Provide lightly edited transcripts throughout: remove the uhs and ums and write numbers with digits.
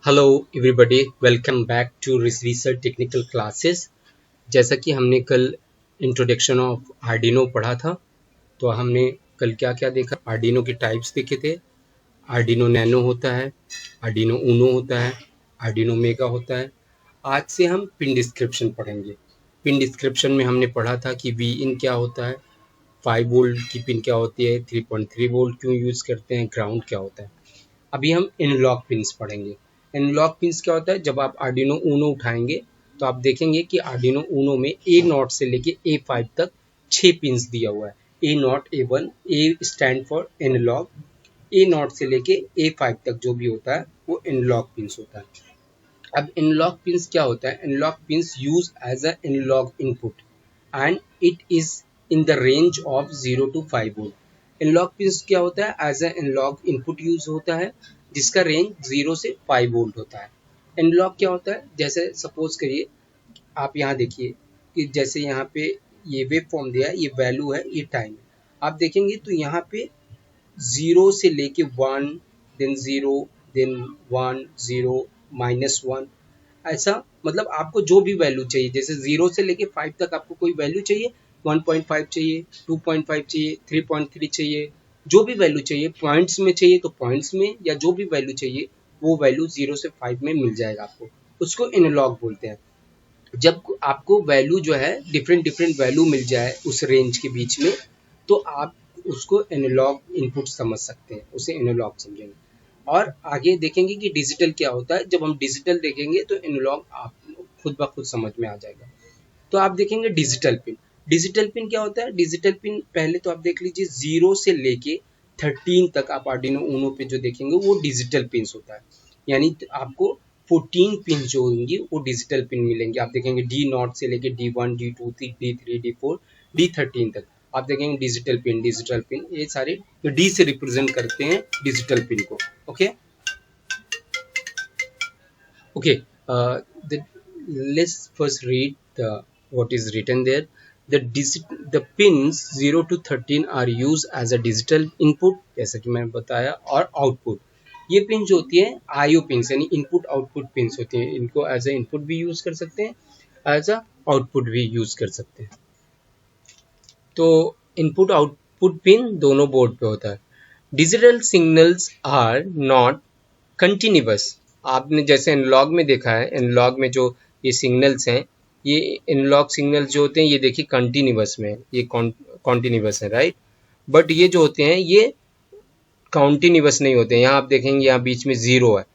Hello everybody, welcome back to research technical classes. जैसा कि हमने कल इंट्रोडक्शन ऑफ आर्डिनो पढ़ा था, तो हमने कल क्या क्या देखा। आर्डिनो के टाइप्स देखे थे। आर्डिनो नैनो होता है, आर्डिनो ऊनो होता है, आर्डिनो मेगा होता है। आज से हम पिन डिस्क्रिप्शन पढ़ेंगे। पिन डिस्क्रिप्शन में हमने पढ़ा था कि वी इन क्या होता है, 5 वोल्ट की पिन क्या होती है, 3.3 वोल्ट क्यों यूज़ करते हैं, ग्राउंड क्या होता है। अभी हम इनलॉग पिन्स पढ़ेंगे। इनलॉग पिन्स क्या होता है, जब आप आर्डिनो ऊनो उठाएंगे तो आप देखेंगे कि आर्डिनो ऊनो में ए नॉट से लेके A5 तक 6 पिन्स दिया हुआ है। A naught, A1, A stand for analog. A naught से लेके A5 तक जो भी होता है वो इनलॉग पिन्स होता है। अब इनलॉग पिन्स क्या होता है, analog pins use as a analog input and it is in the range of 0 to 5 volt. Analog pins क्या होता है, as a analog input use होता है जिसका रेंज 0 से 5 वोल्ट होता है। इनलॉग क्या होता है, जैसे सपोज करिए आप यहाँ देखिए कि जैसे यहाँ पे ये वेव फॉर्म दिया है, ये वैल्यू है, ये टाइम है। आप देखेंगे तो यहाँ पे 0 से लेके 1, देन 0, देन 1, 0, -1, ऐसा मतलब आपको जो भी वैल्यू चाहिए, जैसे 0 से लेके 5 तक आपको कोई वैल्यू चाहिए, 1.5 चाहिए, 2.5 चाहिए, 3.3 चाहिए, जो भी वैल्यू चाहिए, पॉइंट्स में चाहिए तो पॉइंट्स में, या जो भी वैल्यू चाहिए वो वैल्यू 0 से 5 में मिल जाएगा आपको। उसको एनालॉग बोलते हैं। जब आपको वैल्यू जो है डिफरेंट डिफरेंट वैल्यू मिल जाए उस रेंज के बीच में, तो आप उसको एनालॉग इनपुट समझ सकते हैं, उसे एनालॉग समझेंगे। और आगे देखेंगे कि डिजिटल क्या होता है। जब हम डिजिटल देखेंगे तो एनालॉग आप खुद ब खुद समझ में आ जाएगा। तो आप देखेंगे डिजिटल पिन। डिजिटल पिन क्या होता है, डिजिटल पिन पहले तो आप देख लीजिए 0 से लेके 13 तक आप आर्डिनो ऊनो पे जो देखेंगे वो डिजिटल पिन होता है। यानी आपको 14 पिन जो होंगी वो डिजिटल पिन मिलेंगे। आप देखेंगे D0 से लेके D1, D2, D3, D4, D13 तक आप देखेंगे डिजिटल पिन ये सारे डी से रिप्रेजेंट करते हैं डिजिटल पिन को। Okay okay let's first read what is written there. The pins 0 to 13 are used as a digital input, जैसा कि मैंने बताया, और आउटपुट। ये पिन जो होती है आईओ पिन्स यानी इनपुट आउटपुट पिन्स होती हैं। इनको एज अ इनपुट भी यूज कर सकते हैं, एज अ आउटपुट भी यूज कर सकते हैं। तो इनपुट आउटपुट पिन दोनों बोर्ड पे होता है। Digital signals are not continuous. आपने जैसे एनालॉग में देखा है, एनालॉग में जो ये सिग्नल्स हैं, ये एनालॉग सिग्नल्स जो होते हैं ये देखिए कंटिन्यूअस में, ये कॉन्टिन्यूअस है, राइट। बट ये जो होते हैं ये कॉन्टिन्यूअस नहीं होते हैं। यहाँ आप देखेंगे यहाँ बीच में 0 है,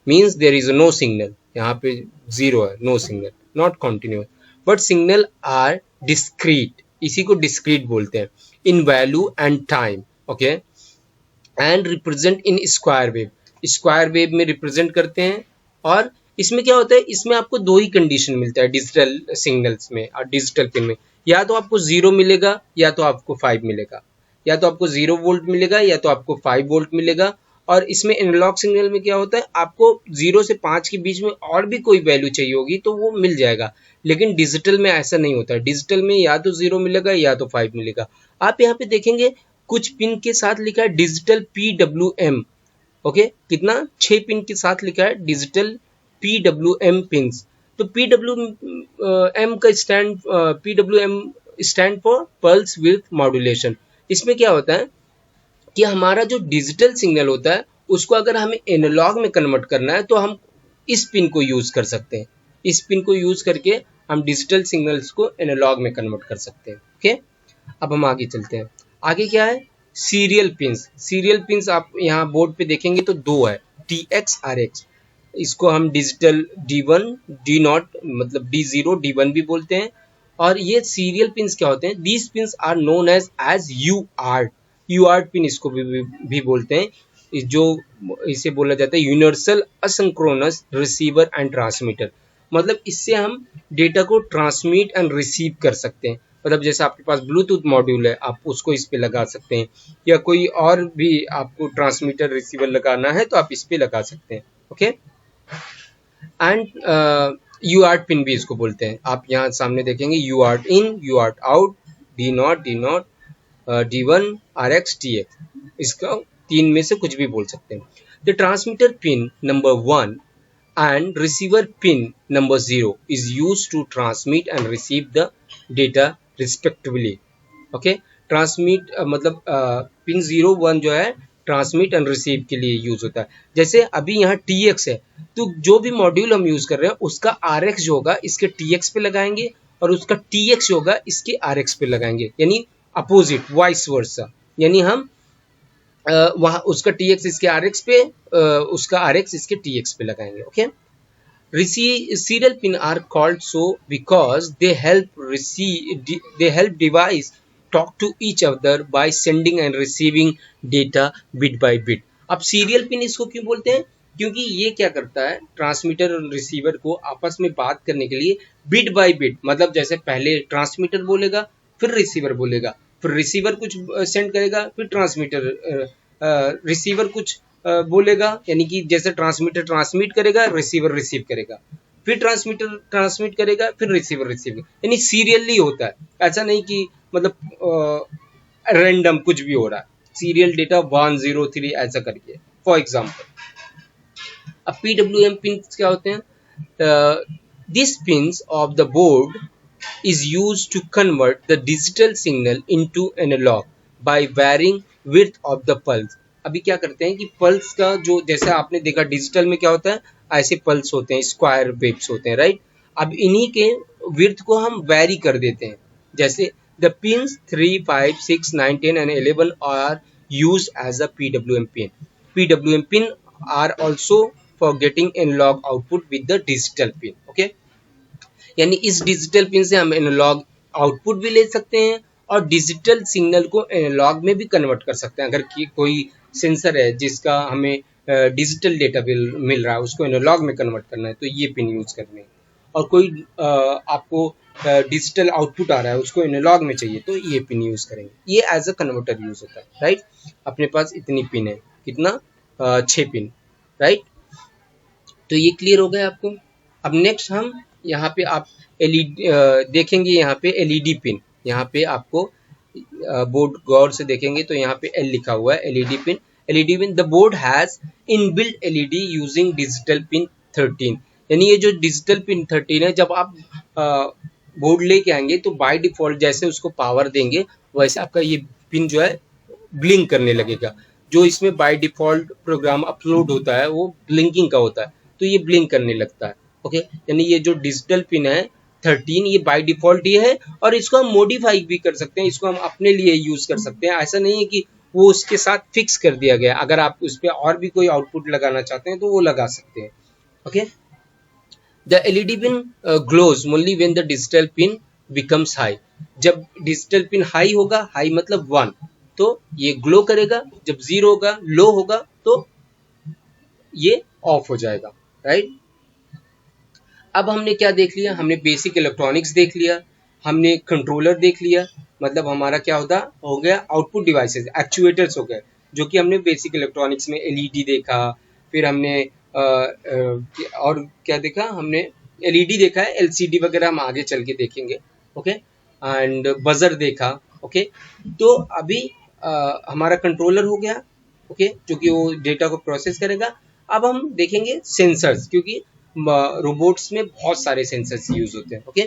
means there is no signal. यहाँ पे 0 है, no signal, not continuous. But signal are discrete, इसी को डिस्क्रीट बोलते हैं, in value and time. Okay, and represent in square wave, square wave में रिप्रेजेंट करते हैं। और इसमें क्या होता है, इसमें आपको दो ही कंडीशन मिलता है डिजिटल सिग्नल्स में और डिजिटल पिन में। या तो आपको 0 मिलेगा या तो आपको 5 मिलेगा, या तो आपको 0 वोल्ट मिलेगा या तो आपको 5 वोल्ट मिलेगा। और इसमें एनालॉग सिग्नल में क्या होता है, आपको 0 से 5 के बीच में और भी कोई वैल्यू चाहिए होगी तो वो मिल जाएगा। लेकिन डिजिटल में ऐसा नहीं होता है। डिजिटल में या तो 0 मिलेगा या तो 5 मिलेगा। आप यहाँ पे देखेंगे कुछ पिन के साथ लिखा है डिजिटल PWM। ओके, कितना, 6 पिन के साथ लिखा है डिजिटल PWM पिन्स। तो PWM stand for pulse width modulation. इसमें क्या होता है कि हमारा जो डिजिटल सिग्नल होता है उसको अगर हमें एनालॉग में कन्वर्ट करना है तो हम इस पिन को यूज कर सकते हैं। इस पिन को यूज करके हम डिजिटल सिग्नल्स को एनालॉग में कन्वर्ट कर सकते हैं। ओके, अब हम आगे चलते हैं। आगे क्या है, सीरियल पिन्स। सीरियल पिन्स आप यहाँ बोर्ड पे देखेंगे तो 2 है, TX, RX। इसको हम डिजिटल D1, D0 मतलब D0, D1 भी बोलते हैं। और ये सीरियल पिन्स क्या होते हैं, these pins are known as UART। UART pin इसको भी बोलते हैं, जो इसे बोला जाता है universal asynchronous receiver and transmitter. मतलब इससे हम डेटा को ट्रांसमिट एंड रिसीव कर सकते हैं। मतलब जैसे आपके पास ब्लूटूथ मॉड्यूल है, आप उसको इस पे लगा सकते हैं, या कोई और भी आपको ट्रांसमीटर रिसीवर लगाना है तो आप इस पे लगा सकते हैं। ओके, एंड UART पिन भी इसको बोलते हैं। आप यहाँ सामने देखेंगे UART इन, UART out, D0, D1, RX, TX। इसका 3 में से कुछ भी बोल सकते हैं। The transmitter pin number 1 and receiver pin number 0 is used to transmit and receive the data respectively. Okay, transmit मतलब पिन 0 1 जो है ट्रांसमिट एंड रिसीव के लिए यूज होता है। जैसे अभी यहाँ TX है, तो जो भी मॉड्यूल हम यूज कर रहे हैं उसका RX जो होगा इसके TX पे लगाएंगे और उसका TX जो होगा इसके RX पे लगाएंगे, यानी अपोजिट, वाइस वर्सा। यानी हम वहाँ उसका TX इसके RX पे, उसका RX इसके TX पे लगाएंगे। Okay, serial pin are called so because they help device talk to each other by sending and receiving data bit by bit। अब सीरियल पिन इसको क्यों बोलते हैं? क्योंकि ये क्या करता है, ट्रांसमीटर और रिसीवर को आपस में बात करने के लिए बिट बाय बिट, मतलब जैसे पहले ट्रांसमीटर बोलेगा फिर रिसीवर बोलेगा, फिर रिसीवर कुछ सेंड करेगा, फिर ट्रांसमीटर रिसीवर कुछ बोलेगा, यानी कि जैसे ट्रांसमीटर ट्रांसमिट करेगा, रिसीवर रिसीव करेगा, फिर ट्रांसमीटर ट्रांसमिट करेगा, फिर रिसीवर रिसीव, यानी सीरियली होता है। ऐसा नहीं कि मतलब रैंडम कुछ भी हो रहा है, सीरियल डेटा 1 0 3 ऐसा करके। फॉर एग्जाम्पल अब PWM पिन क्या होते हैं? This pins of the board is used to convert the digital signal into analog by varying width of the pulse। अभी क्या करते हैं कि पल्स का जो, जैसे आपने देखा डिजिटल में क्या होता है, ऐसे पल्स होते हैं, स्क्वायर वेव्स होते हैं, राइट। अब इन्हीं के विड्थ को हम वैरी कर देते हैं। जैसे the pins 3 5 6 9 10 and 11 are used as a PWM pin। PWM pin are also for getting analog output with the digital pin। Okay, यानी इस डिजिटल पिन से हम एनालॉग आउटपुट भी ले सकते हैं और डिजिटल सिग्नल को एनालॉग में भी कन्वर्ट कर सकते हैं। अगर कोई सेंसर है जिसका हमें डिजिटल डेटा मिल रहा है, उसको एनालॉग में कन्वर्ट करना है, तो ये पिन यूज करने हैं। और कोई आपको डिजिटल आउटपुट आ रहा है, उसको एनालॉग में चाहिए, तो ये पिन यूज करेंगे। ये एज अ कन्वर्टर यूज होता है, राइट। अपने पास इतनी पिन है, कितना 6 पिन, राइट। तो ये क्लियर हो गया आपको। अब नेक्स्ट हम यहाँ पे आप एलईडी देखेंगे, यहाँ पे एलईडी पिन, यहाँ पे आपको बोर्ड गौर से देखेंगे तो यहाँ पे एल लिखा हुआ है, LED pin. LED pin, the board has inbuilt LED using digital pin 13। यानी ये जो डिजिटल पिन 13 है, जब आप बोर्ड लेके आएंगे तो बाय डिफॉल्ट जैसे उसको पावर देंगे वैसे आपका ये पिन जो है ब्लिंक करने लगेगा। जो इसमें बाय डिफॉल्ट प्रोग्राम अपलोड होता है वो ब्लिंकिंग का होता है, तो ये ब्लिंक करने लगता है। ओके, यानी ये जो डिजिटल पिन है 13, ये बाय डिफॉल्ट ये है, और इसको हम मॉडिफाई भी कर सकते हैं, इसको हम अपने लिए यूज कर सकते हैं। ऐसा नहीं है कि वो उसके साथ फिक्स कर दिया गया, अगर आप उस पर और भी कोई आउटपुट लगाना चाहते हैं तो वो लगा सकते हैं। Okay, the LED pin glows only when the digital pin becomes high. जब डिजिटल पिन हाई होगा, हाई मतलब 1, तो ये ग्लो करेगा, जब 0 होगा, लो होगा, तो ये ऑफ हो जाएगा, राइट। अब हमने क्या देख लिया? हमने बेसिक इलेक्ट्रॉनिक्स देख लिया, हमने कंट्रोलर देख लिया, मतलब हमारा क्या हो गया आउटपुट डिवाइसेस, एक्चुएटर्स हो गए, जो कि हमने बेसिक इलेक्ट्रॉनिक्स में एलईडी देखा, फिर हमने और क्या देखा, हमने एलईडी देखा है, एलसीडी वगैरह हम आगे चल के देखेंगे। ओके, एंड बजर देखा। ओके, तो अभी हमारा कंट्रोलर हो गया, ओके, जो कि वो डेटा को प्रोसेस करेगा। अब हम देखेंगे सेंसर्स, क्योंकि रोबोट्स में बहुत सारे सेंसर्स यूज होते हैं। ओके,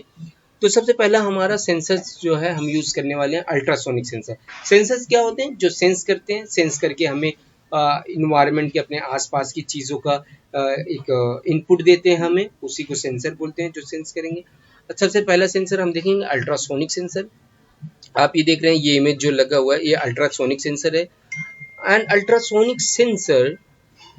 तो सबसे पहला हमारा सेंसर्स जो है हम यूज करने वाले हैं अल्ट्रासोनिक सेंसर। सेंसर्स क्या होते हैं? जो सेंस करते हैं, सेंस करके हमें इन्वायरमेंट के, अपने आसपास की चीज़ों का एक इनपुट देते हैं हमें, उसी को सेंसर बोलते हैं, जो सेंस करेंगे। सबसे पहला सेंसर हम देखेंगे अल्ट्रासोनिक सेंसर। आप ये देख रहे हैं, ये इमेज जो लगा हुआ है, ये अल्ट्रासोनिक सेंसर है। And ultrasonic sensor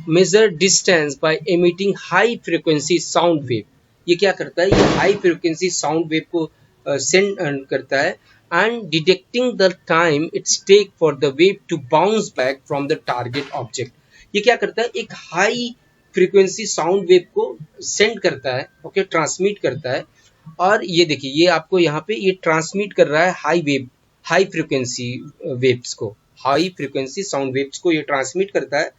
measure distance by emitting high frequency sound wave. ये क्या करता है? ये हाई फ्रीक्वेंसी साउंड वेव को सेंड करता है, and detecting the time it's take for the wave to bounce back from the target object. ये क्या करता है? एक हाई फ्रीक्वेंसी साउंड वेव को सेंड करता है, ओके, ट्रांसमिट करता है। और ये देखिए, ये आपको यहाँ पे ये ट्रांसमिट कर रहा है हाई फ्रीक्वेंसी वेव्स को, हाई फ्रीक्वेंसी साउंड वेव्स को ये ट्रांसमिट करता है।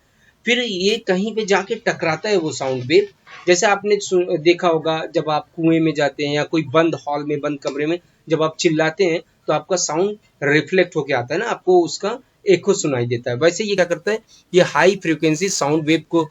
फिर ये कहीं पे जाके टकराता है वो साउंड वेव। जैसे आपने देखा होगा, जब आप कुएं में जाते हैं या कोई बंद हॉल में, बंद कमरे में जब आप चिल्लाते हैं तो आपका साउंड रिफ्लेक्ट होके आता है ना, आपको उसका एको सुनाई देता है। वैसे ये क्या करता है? ये हाई फ्रीक्वेंसी साउंड वेव को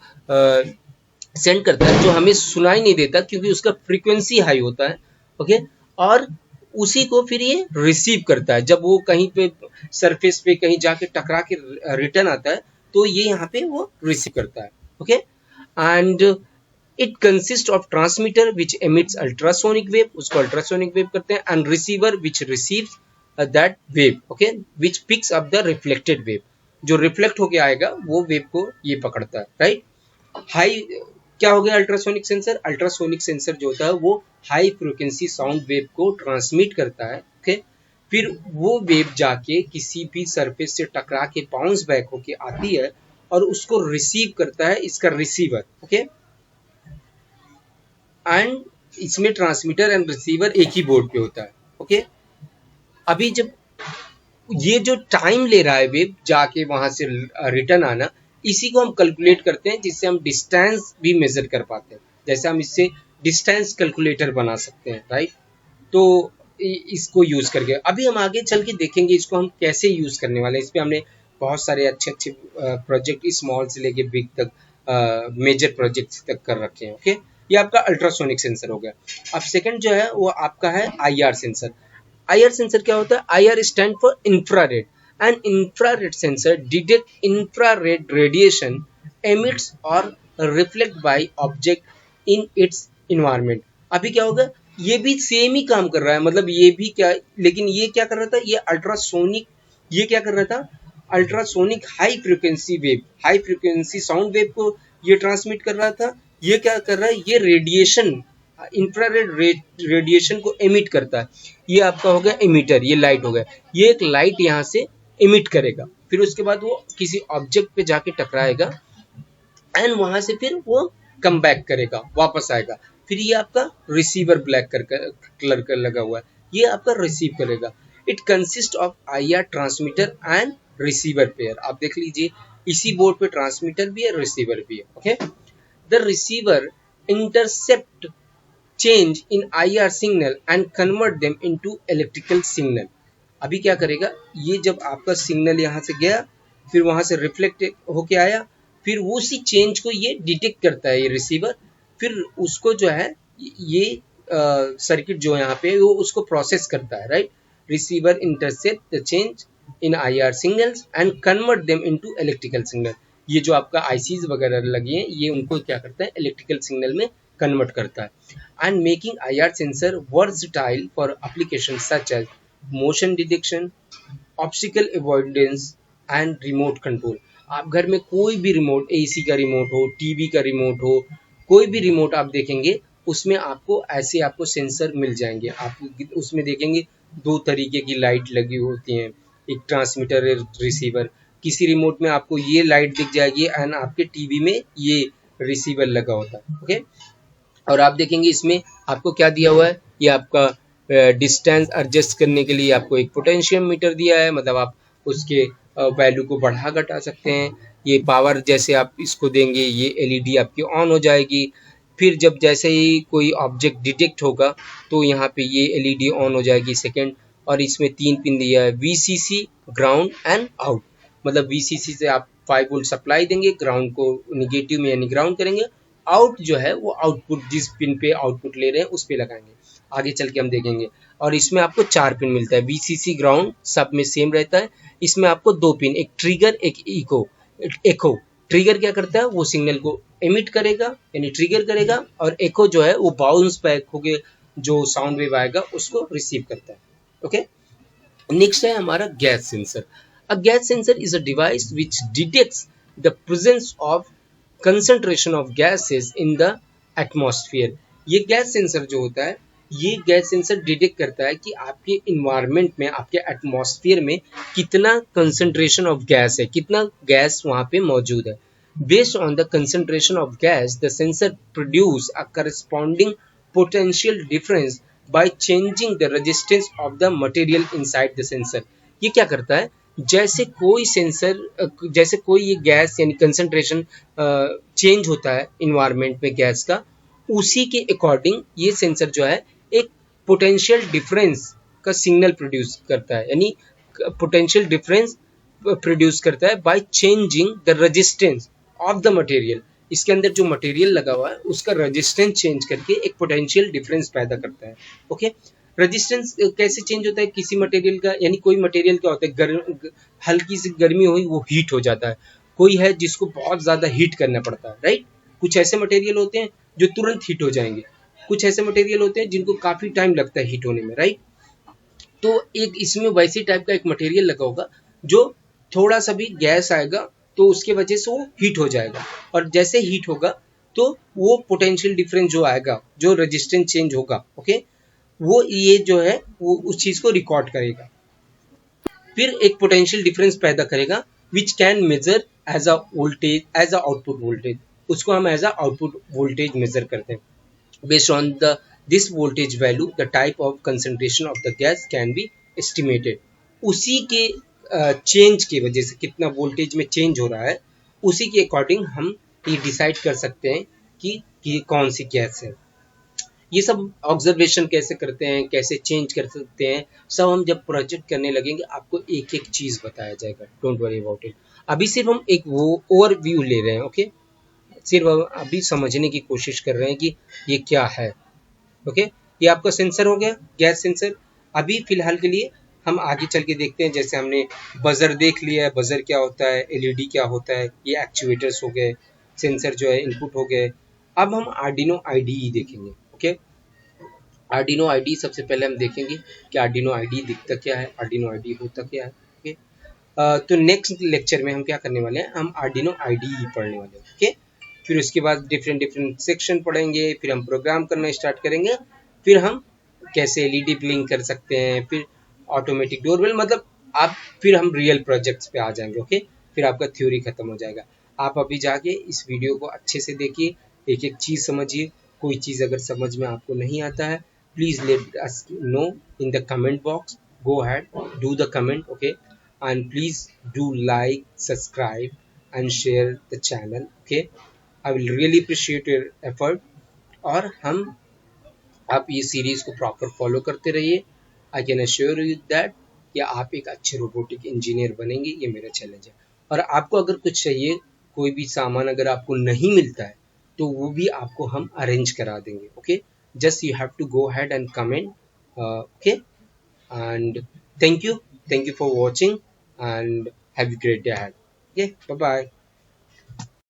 सेंड करता है, जो हमें सुनाई नहीं देता क्योंकि उसका फ्रीक्वेंसी हाई होता है। ओके, और उसी को फिर ये रिसीव करता है। जब वो कहीं पे सरफेस पे कहीं जाके टकरा के रिटर्न आता है तो ये यहाँ पे वो रिसीव करता है। Okay, and it consist of transmitter which emits ultrasonic wave, उसको अल्ट्रासोनिक वेव करते हैं, and receiver which receives that wave, okay, which picks up the reflected wave, जो रिफ्लेक्ट होके आएगा वो वेव को ये पकड़ता है, राइट। हाई क्या हो गया अल्ट्रासोनिक सेंसर? अल्ट्रासोनिक सेंसर जो होता है वो हाई फ्रिक्वेंसी साउंड वेव को ट्रांसमिट करता है। ओके, फिर वो वेव जाके किसी भी सरफेस से टकरा के बाउंस बैक होके आती है और उसको रिसीव करता है इसका रिसीवर। ओके, एंड इसमें ट्रांसमीटर एंड रिसीवर एक ही बोर्ड पे होता है। ओके, अभी जब ये जो टाइम ले रहा है वेव जाके वहां से रिटर्न आना, इसी को हम कैलकुलेट करते हैं, जिससे हम डिस्टेंस भी मेजर कर पाते हैं। जैसे हम इससे डिस्टेंस कैलकुलेटर बना सकते हैं, राइट। तो इसको यूज करके अभी हम आगे चल के देखेंगे इसको हम कैसे यूज करने वाले हैं। इस पे हमने बहुत सारे अच्छे अच्छे प्रोजेक्ट स्मॉल से लेके बिग तक मेजर प्रोजेक्ट्स तक कर रखे हैं। ओके, ये आपका अल्ट्रासोनिक सेंसर हो गया। अब सेकंड जो है वो आपका है आईआर सेंसर। आईआर सेंसर क्या होता है? IR stand for infrared, and infrared sensor detect infrared radiation emits और reflect by object in its environment. अभी क्या होगा, ये भी सेम ही काम कर रहा है, मतलब ये भी क्या, लेकिन ये क्या कर रहा था, ये अल्ट्रासोनिक, ये क्या कर रहा था, ultrasonic high frequency wave, high frequency sound wave को ये ट्रांसमिट कर रहा था। ये क्या कर रहा है, ये रेडिएशन, इंफ्रारेड रेडिएशन को एमिट करता है। ये आपका हो गया एमिटर, ये लाइट हो गया। ये एक लाइट यहाँ से एमिट करेगा, फिर उसके बाद वो किसी ऑब्जेक्ट पे जाके टकराएगा एंड वहां से फिर वो कम बैक करेगा, वापस आएगा। फिर ये आपका रिसीवर ब्लैक कलर का लगा हुआ है, ये आपका रिसीव करेगा। It consist of IR transmitter and receiver pair. आप देख लीजिए इसी बोर्ड पे ट्रांसमीटर भी है, रिसीवर भी है। Okay, the receiver intercept change in IR signal and convert them into electrical signal। अभी क्या करेगा, ये जब आपका सिग्नल यहाँ से गया फिर वहां से रिफ्लेक्ट होके आया, फिर वो उसी चेंज को ये डिटेक्ट करता है ये रिसीवर, फिर उसको जो है ये सर्किट जो यहाँ पे वो उसको प्रोसेस करता है, right. Receiver intercept the change in IR signals and convert them into electrical signal. ये जो आपका आईसीज वगैरह लगी हैं ये उनको क्या करता है, इलेक्ट्रिकल सिग्नल में कन्वर्ट करता है। And making IR sensor versatile for application such as motion detection, obstacle avoidance and remote control. आप घर में कोई भी रिमोट, एसी का रिमोट हो, टीवी का रिमोट हो, कोई भी रिमोट आप देखेंगे उसमें आपको ऐसे आपको सेंसर मिल जाएंगे। आप उसमें देखेंगे दो तरीके की लाइट लगी होती हैं, एक ट्रांसमीटर, रिसीवर। किसी रिमोट में आपको ये लाइट दिख जाएगी एंड आपके टीवी में ये रिसीवर लगा होता है। ओके, और आप देखेंगे इसमें आपको क्या दिया हुआ है, ये आपका डिस्टेंस एडजस्ट करने के लिए आपको एक पोटेंशियम मीटर दिया है, मतलब आप उसके वैल्यू को बढ़ा घटा सकते हैं। ये पावर जैसे आप इसको देंगे ये एलईडी आपकी ऑन हो जाएगी। फिर जब जैसे ही कोई ऑब्जेक्ट डिटेक्ट होगा तो यहाँ पे ये एलईडी ऑन हो जाएगी सेकेंड। और इसमें 3 पिन दिया है, वीसीसी, ग्राउंड एंड आउट। मतलब वीसीसी से आप 5 वोल्ट सप्लाई देंगे, ग्राउंड को निगेटिव में यानी ग्राउंड करेंगे, आउट जो है वो आउटपुट जिस पिन पे आउटपुट ले रहे हैं उस पे लगाएंगे। आगे चल के हम देखेंगे। और इसमें आपको 4 पिन मिलता है, वीसीसी ग्राउंड सब में सेम रहता है। इसमें आपको 2 पिन, एक ट्रिगर एक एको। ट्रिगर क्या करता है, वो सिग्नल को एमिट करेगा यानी ट्रिगर करेगा, और एको जो है वो बाउंस बैक होके जो साउंड वेव आएगा उसको रिसीव करता है। ओके, नेक्स्ट है हमारा gas sensor. A gas sensor is a device which detects the presence of concentration of gases in the atmosphere. ये गैस सेंसर जो होता है, ये गैस सेंसर डिटेक्ट करता है कि आपके इन्वायरमेंट में, आपके एटमॉस्फेयर में कितना कंसंट्रेशन ऑफ गैस है, कितना गैस वहाँ पे मौजूद है। Based on the concentration of gas the sensor produce a corresponding potential difference by changing the resistance of the material inside the sensor. ये क्या करता है, जैसे कोई सेंसर, जैसे कोई ये गैस यानी कंसंट्रेशन चेंज होता है इन्वायरमेंट में गैस का, उसी के अकॉर्डिंग ये सेंसर जो है एक पोटेंशियल डिफरेंस का सिग्नल प्रोड्यूस करता है, यानी पोटेंशियल डिफरेंस प्रोड्यूस करता है by changing the resistance of the material. इसके अंदर जो मटेरियल लगा हुआ है उसका रेजिस्टेंस चेंज करके एक पोटेंशियल डिफरेंस पैदा करता है। ओके, रेजिस्टेंस कैसे चेंज होता है किसी मटेरियल का, यानी कोई मटेरियल क्या होता है, हल्की सी गर्मी हुई वो हीट हो जाता है, कोई है जिसको बहुत ज़्यादा हीट करना पड़ता है, राइट। कुछ ऐसे मटेरियल होते हैं जो तुरंत हीट हो जाएंगे, कुछ ऐसे मटेरियल होते हैं जिनको काफ़ी टाइम लगता है हीट होने में, राइट। तो एक इसमें वैसी टाइप का एक मटेरियल लगा होगा जो थोड़ा सा भी गैस आएगा तो उसके वजह से वो हीट हो जाएगा, और जैसे हीट होगा तो वो पोटेंशियल डिफरेंस जो आएगा, जो रेजिस्टेंस चेंज होगा, ओके, वो ये जो है वो उस चीज को रिकॉर्ड करेगा, फिर एक पोटेंशियल डिफरेंस पैदा करेगा which can measure as a voltage, as a output voltage, उसको हम as a output voltage measure करते हैं। Based on this voltage value, the type of concentration of the gas can be estimated. उसी के change की वजह से कितना वोल्टेज में चेंज हो रहा है, उसी के अकॉर्डिंग हम ये डिसाइड कर सकते हैं कि कौन सी गैस है। ये सब ऑब्जर्वेशन कैसे करते हैं, कैसे चेंज कर सकते हैं, सब हम जब प्रोजेक्ट करने लगेंगे आपको एक एक चीज़ बताया जाएगा, डोंट वरी अबाउट इट। अभी सिर्फ हम एक वो ओवरव्यू ले रहे हैं, ओके, सिर्फ अभी समझने की कोशिश कर रहे हैं कि ये क्या है। ओके, ये आपका सेंसर हो गया, गैस सेंसर। अभी फिलहाल के लिए हम आगे चल के देखते हैं, जैसे हमने बजर देख लिया है, बजर क्या होता है, एलईडी क्या होता है, ये एक्चुएटर्स हो गए, सेंसर जो है इनपुट हो गए। अब हम आर्डिनो आईडीई देखेंगे। ओके, आर्डिनो आईडी सबसे पहले हम देखेंगे कि आर्डिनो आईडी दिखता क्या है, आर्डिनो आईडी होता क्या है। ओके, तो नेक्स्ट लेक्चर में हम क्या करने वाले हैं, हम आर्डिनो आईडीई पढ़ने वाले हैं। ओके, फिर उसके बाद डिफरेंट डिफरेंट सेक्शन पढ़ेंगे, फिर हम प्रोग्राम करना स्टार्ट करेंगे, फिर हम कैसे एलईडी ब्लिंक कर सकते हैं, फिर ऑटोमेटिक डोरबेल, मतलब आप फिर हम रियल प्रोजेक्ट्स पे आ जाएंगे। ओके, फिर आपका थ्योरी खत्म हो जाएगा। आप अभी जाके इस वीडियो को अच्छे से देखिए, एक एक चीज़ समझिए। कोई चीज़ अगर समझ में आपको नहीं आता है, please let us know in the comment box, go had do the comment, okay, and please do like, subscribe and share the channel. Okay, I will really appreciate your effort। और हम आप ये सीरीज को proper follow करते रहिए। I can assure you that कि आप एक अच्छे रोबोटिक इंजीनियर बनेंगे, ये मेरा चैलेंज है। और आपको अगर कुछ चाहिए, कोई भी सामान अगर आपको नहीं मिलता है तो वो भी आपको हम अरेंज करा देंगे। Okay, just you have to go ahead and comment. Okay, and thank you for watching and have a great day ahead। Okay, bye bye।